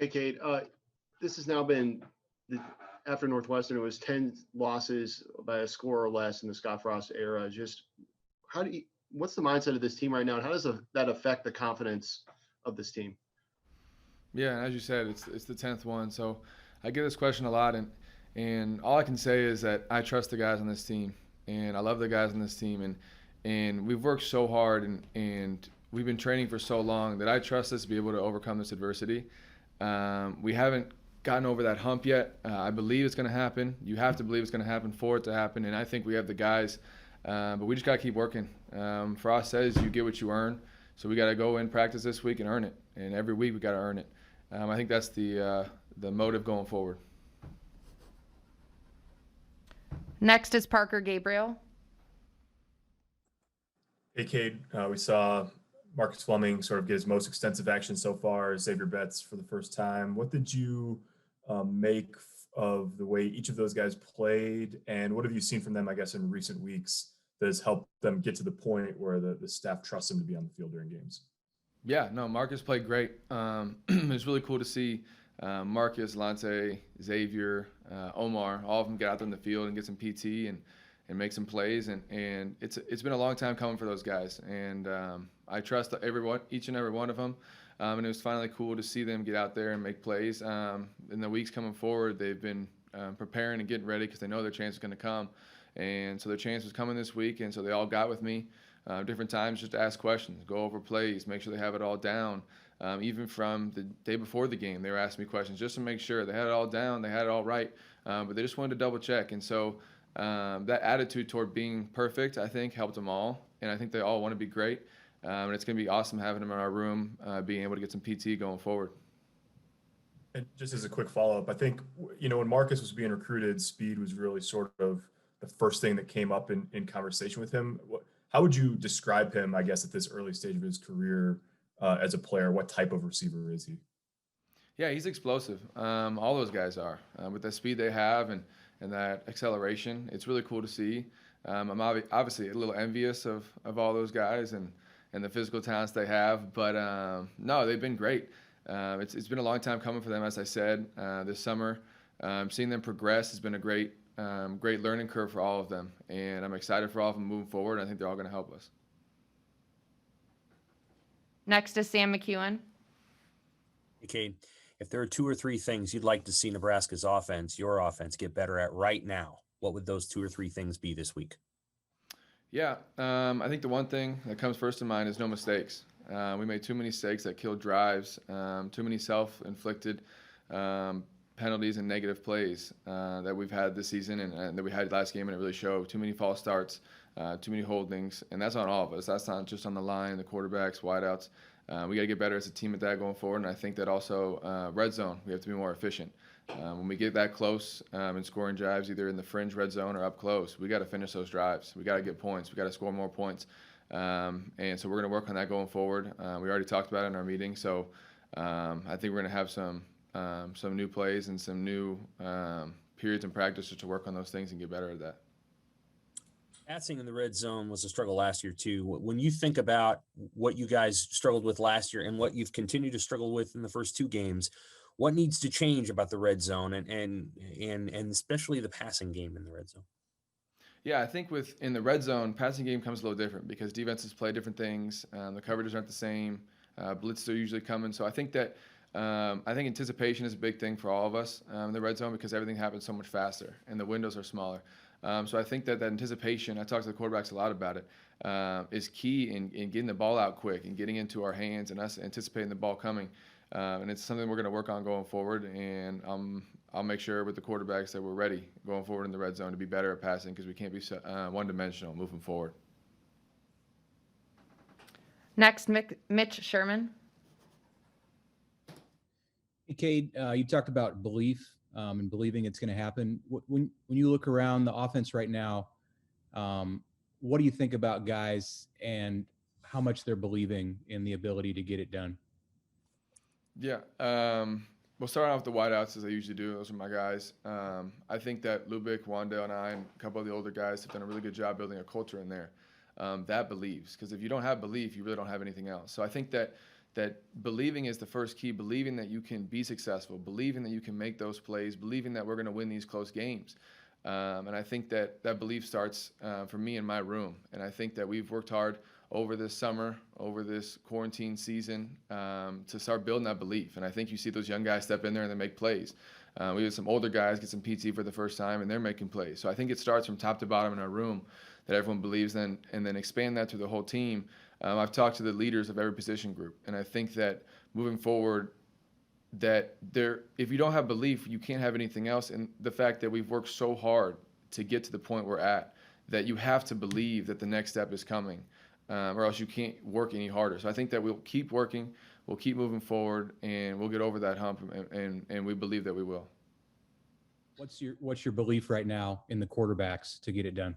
Hey, Kate. This has now been after Northwestern. It was 10 losses by a score or less in the Scott Frost era. Just what's the mindset of this team right now, and how does that affect the confidence of this team? Yeah, and as you said, it's the 10th one. So I get this question a lot, and all I can say is that I trust the guys on this team, and I love the guys on this team, and we've worked so hard, and we've been training for so long that I trust us to be able to overcome this adversity. We haven't gotten over that hump yet. I believe it's going to happen. You have to believe it's going to happen for it to happen, and I think we have the guys. But we just got to keep working. Frost says you get what you earn, so we got to go in practice this week and earn it, and every week we got to earn it. I think that's the motive going forward. Next is Parker Gabriel. Hey, Cade, we saw Marcus Fleming sort of get his most extensive action so far, Xavier Betts for the first time. What did you make of the way each of those guys played, and what have you seen from them, I guess, in recent weeks that has helped them get to the point where the staff trusts them to be on the field during games? Yeah, no, Marcus played great. It was really cool to see Marcus, Lante, Xavier, Omar, all of them get out there in the field and get some PT and make some plays. And it's been a long time coming for those guys. And I trust each and every one of them. And it was finally cool to see them get out there and make plays. In the weeks coming forward, they've been preparing and getting ready because they know their chance is going to come. And so their chance was coming this week, and so they all got with me different times just to ask questions, go over plays, make sure they have it all down. Even from the day before the game, they were asking me questions just to make sure they had it all down, they had it all right, but they just wanted to double check. And so that attitude toward being perfect, I think, helped them all, and I think they all want to be great. And it's going to be awesome having them in our room, being able to get some PT going forward. And just as a quick follow-up, I think, when Marcus was being recruited, speed was really sort of the first thing that came up in conversation with him. How would you describe him, I guess, at this early stage of his career as a player? What type of receiver is he? Yeah, he's explosive. All those guys are. With the speed they have and that acceleration, it's really cool to see. I'm obviously a little envious of all those guys and the physical talents they have. But, no, they've been great. It's been a long time coming for them, as I said, this summer. Seeing them progress has been a great learning curve for all of them. And I'm excited for all of them moving forward. I think they're all going to help us. Next is Sam McEwen. Okay, if there are two or three things you'd like to see Nebraska's offense, your offense, get better at right now, what would those two or three things be this week? Yeah, I think the one thing that comes first to mind is no mistakes. We made too many mistakes that killed drives, too many self-inflicted penalties and negative plays that we've had this season and that we had last game, and it really showed. Too many false starts, too many holdings, and that's on all of us. That's not just on the line, the quarterbacks, wideouts. We got to get better as a team at that going forward, and I think that also red zone, we have to be more efficient. When we get that close in scoring drives, either in the fringe red zone or up close, we got to finish those drives. We got to get points. We got to score more points. And so we're going to work on that going forward. We already talked about it in our meeting, so I think we're going to have some new plays and some new periods in practice just to work on those things and get better at that. Passing in the red zone was a struggle last year too. When you think about what you guys struggled with last year and what you've continued to struggle with in the first two games, what needs to change about the red zone and especially the passing game in the red zone? Yeah, I think in the red zone, passing game comes a little different because defenses play different things. The coverages aren't the same. Blitzes are usually coming. So I think that I think anticipation is a big thing for all of us in the red zone because everything happens so much faster and the windows are smaller. So I think that anticipation, I talk to the quarterbacks a lot about it, is key in getting the ball out quick and getting into our hands and us anticipating the ball coming. And it's something we're going to work on going forward. And I'll make sure with the quarterbacks that we're ready going forward in the red zone to be better at passing because we can't be one-dimensional moving forward. Next, Mitch Sherman. Hey, Cade, you talked about belief and believing it's going to happen. When you look around the offense right now, what do you think about guys and how much they're believing in the ability to get it done? Yeah. We'll start off with the wideouts as I usually do. Those are my guys. I think that Lubick, Wandale, and I, and a couple of the older guys have done a really good job building a culture in there that believes. Because if you don't have belief, you really don't have anything else. So I think that that believing is the first key, believing that you can be successful, believing that you can make those plays, believing that we're going to win these close games. And I think that belief starts for me in my room. And I think that we've worked hard over this summer, over this quarantine season, to start building that belief. And I think you see those young guys step in there and they make plays. We had some older guys get some PT for the first time, and they're making plays. So I think it starts from top to bottom in our room, that everyone believes in, and then expand that to the whole team. I've talked to the leaders of every position group, and I think that moving forward, that if you don't have belief, you can't have anything else. And the fact that we've worked so hard to get to the point we're at, that you have to believe that the next step is coming, or else you can't work any harder. So I think that we'll keep working, we'll keep moving forward, and we'll get over that hump, and we believe that we will. What's your belief right now in the quarterbacks to get it done?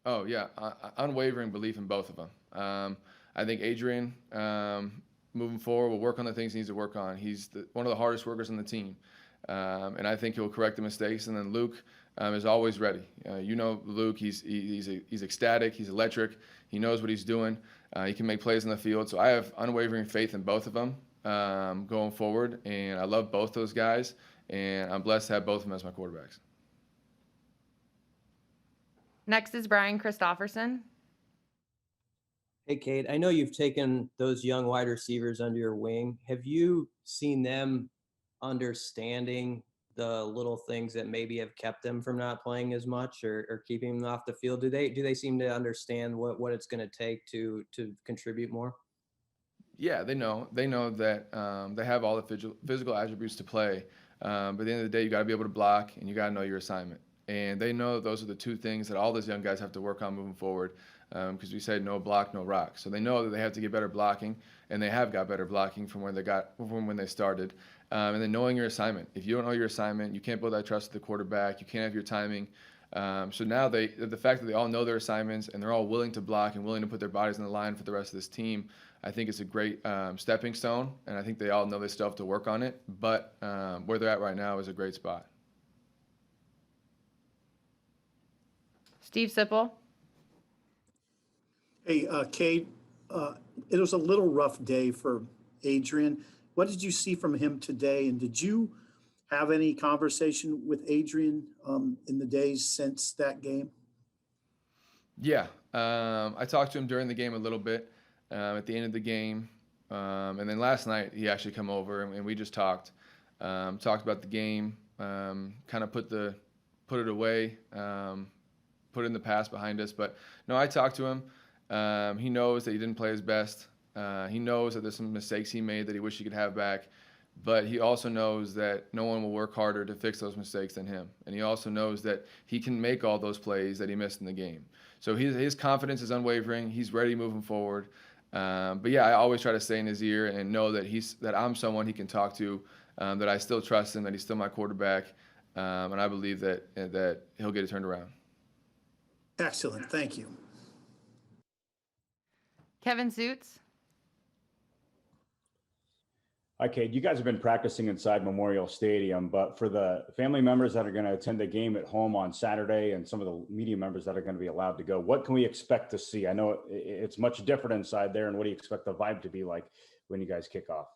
Oh, yeah, unwavering belief in both of them. I think Adrian, moving forward, will work on the things he needs to work on. He's one of the hardest workers on the team, and I think he'll correct the mistakes. And then Luke is always ready. Luke, he's ecstatic, he's electric, he knows what he's doing. He can make plays on the field. So I have unwavering faith in both of them going forward, and I love both those guys, and I'm blessed to have both of them as my quarterbacks. Next is Brian Christopherson. Hey, Kate, I know you've taken those young wide receivers under your wing. Have you seen them understanding the little things that maybe have kept them from not playing as much or keeping them off the field? Do they seem to understand what it's going to take to contribute more? Yeah, they know that they have all the physical attributes to play. But at the end of the day, you got to be able to block, and you got to know your assignment. And they know those are the two things that all those young guys have to work on moving forward, because we said no block, no rock. So they know that they have to get better blocking, and they have got better blocking from when they started. And then knowing your assignment. If you don't know your assignment, you can't build that trust with the quarterback. You can't have your timing. So now the fact that they all know their assignments and they're all willing to block and willing to put their bodies on the line for the rest of this team, I think it's a great stepping stone. And I think they all know they still have to work on it. But where they're at right now is a great spot. Steve Sipple. Hey, Kate, it was a little rough day for Adrian. What did you see from him today? And did you have any conversation with Adrian in the days since that game? Yeah, I talked to him during the game a little bit at the end of the game. And then last night he actually come over and we just talked about the game, kind of put it away, put it in the past behind us. But no, I talked to him. He knows that he didn't play his best. He knows that there's some mistakes he made that he wish he could have back. But he also knows that no one will work harder to fix those mistakes than him. And he also knows that he can make all those plays that he missed in the game. So his confidence is unwavering. He's ready moving forward. But yeah, I always try to stay in his ear and know that I'm someone he can talk to, that I still trust him, that he's still my quarterback. And I believe that he'll get it turned around. Excellent. Thank you. Kevin Zutz. Hi, Kate. You guys have been practicing inside Memorial Stadium, but for the family members that are going to attend the game at home on Saturday and some of the media members that are going to be allowed to go, what can we expect to see? I know it's much different inside there, and what do you expect the vibe to be like when you guys kick off?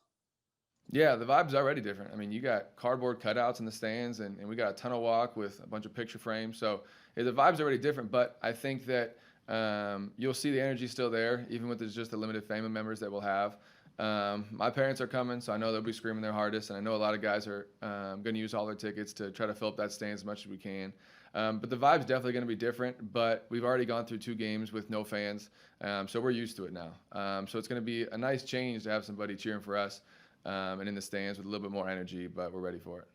Yeah, the vibe's already different. I mean, you got cardboard cutouts in the stands, and we got a tunnel walk with a bunch of picture frames. So the vibe's already different, but I think that you'll see the energy still there, even with just the limited family members that we'll have. My parents are coming, so I know they'll be screaming their hardest, and I know a lot of guys are going to use all their tickets to try to fill up that stand as much as we can. But the vibe's definitely going to be different, but we've already gone through 2 games with no fans, so we're used to it now. So it's going to be a nice change to have somebody cheering for us and in the stands with a little bit more energy, but we're ready for it.